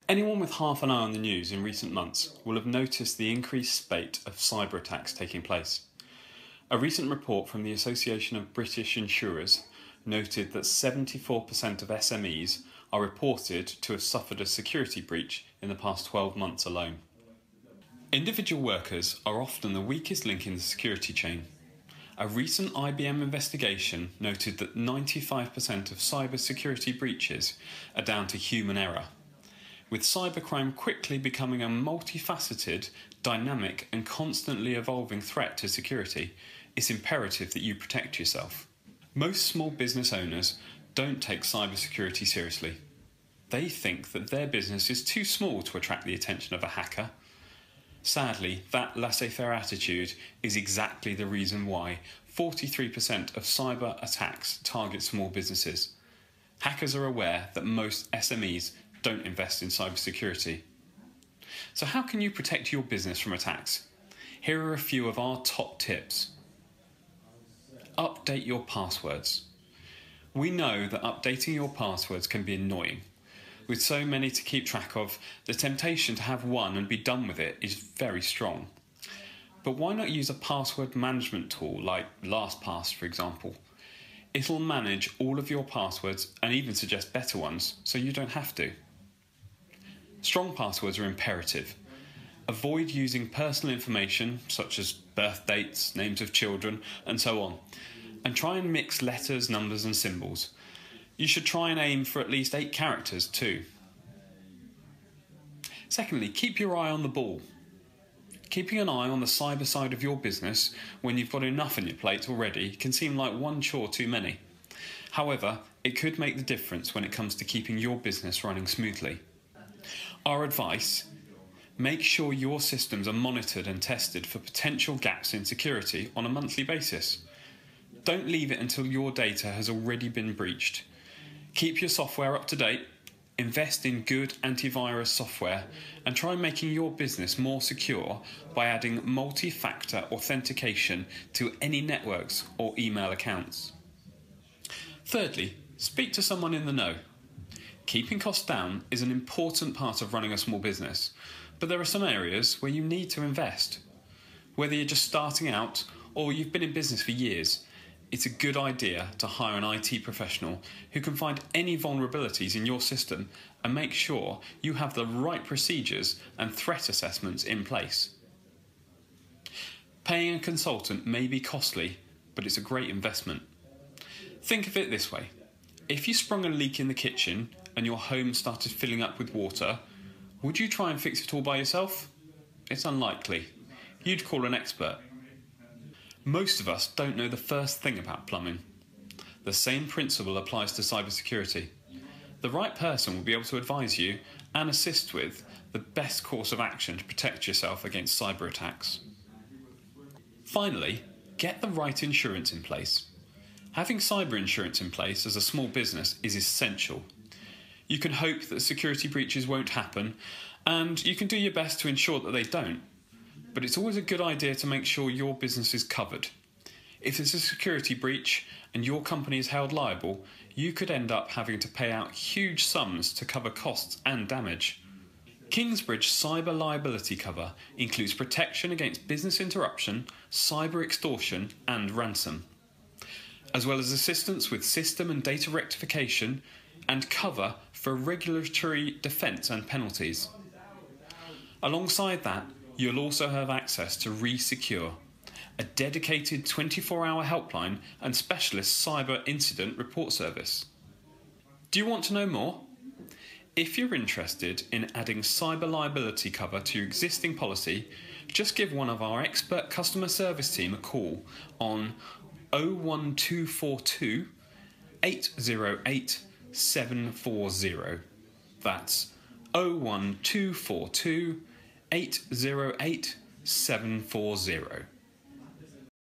Anyone with half an eye on the news in recent months will have noticed the increased spate of cyber attacks taking place. A recent report from the Association of British Insurers noted that 74% of SMEs are reported to have suffered a security breach in the past 12 months alone. Individual workers are often the weakest link in the security chain. A recent IBM investigation noted that 95% of cyber security breaches are down to human error. With cybercrime quickly becoming a multifaceted, dynamic and constantly evolving threat to security, it's imperative that you protect yourself. Most small business owners don't take cybersecurity seriously. They think that their business is too small to attract the attention of a hacker. Sadly, that laissez-faire attitude is exactly the reason why 43% of cyber attacks target small businesses. Hackers are aware that most SMEs don't invest in cybersecurity. So how can you protect your business from attacks? Here are a few of our top tips. Update your passwords. We know that updating your passwords can be annoying. With so many to keep track of, the temptation to have one and be done with it is very strong. But why not use a password management tool like LastPass, for example? It'll manage all of your passwords and even suggest better ones, so you don't have to. Strong passwords are imperative. Avoid using personal information such as birth dates, names of children, and so on, and try and mix letters, numbers and symbols. You should try and aim for at least 8 characters too. Secondly, keep your eye on the ball. Keeping an eye on the cyber side of your business when you've got enough on your plate already can seem like one chore too many. However, it could make the difference when it comes to keeping your business running smoothly. Our advice: make sure your systems are monitored and tested for potential gaps in security on a monthly basis. Don't leave it until your data has already been breached. Keep your software up to date, invest in good antivirus software, and try making your business more secure by adding multi-factor authentication to any networks or email accounts. Thirdly, speak to someone in the know. Keeping costs down is an important part of running a small business, but there are some areas where you need to invest. Whether you're just starting out or you've been in business for years, it's a good idea to hire an IT professional who can find any vulnerabilities in your system and make sure you have the right procedures and threat assessments in place. Paying a consultant may be costly, but it's a great investment. Think of it this way: if you sprung a leak in the kitchen and your home started filling up with water, would you try and fix it all by yourself? It's unlikely. You'd call an expert. Most of us don't know the first thing about plumbing. The same principle applies to cybersecurity. The right person will be able to advise you and assist with the best course of action to protect yourself against cyber attacks. Finally, get the right insurance in place. Having cyber insurance in place as a small business is essential. You can hope that security breaches won't happen, and you can do your best to ensure that they don't. But it's always a good idea to make sure your business is covered. If there's a security breach and your company is held liable, you could end up having to pay out huge sums to cover costs and damage. Kingsbridge cyber liability cover includes protection against business interruption, cyber extortion and ransom, as well as assistance with system and data rectification and cover for regulatory defence and penalties. Alongside that, you'll also have access to ReSecure, a dedicated 24-hour helpline and specialist cyber incident report service. Do you want to know more? If you're interested in adding cyber liability cover to your existing policy, just give one of our expert customer service team a call on 01242 808 740. That's 01242 808 740.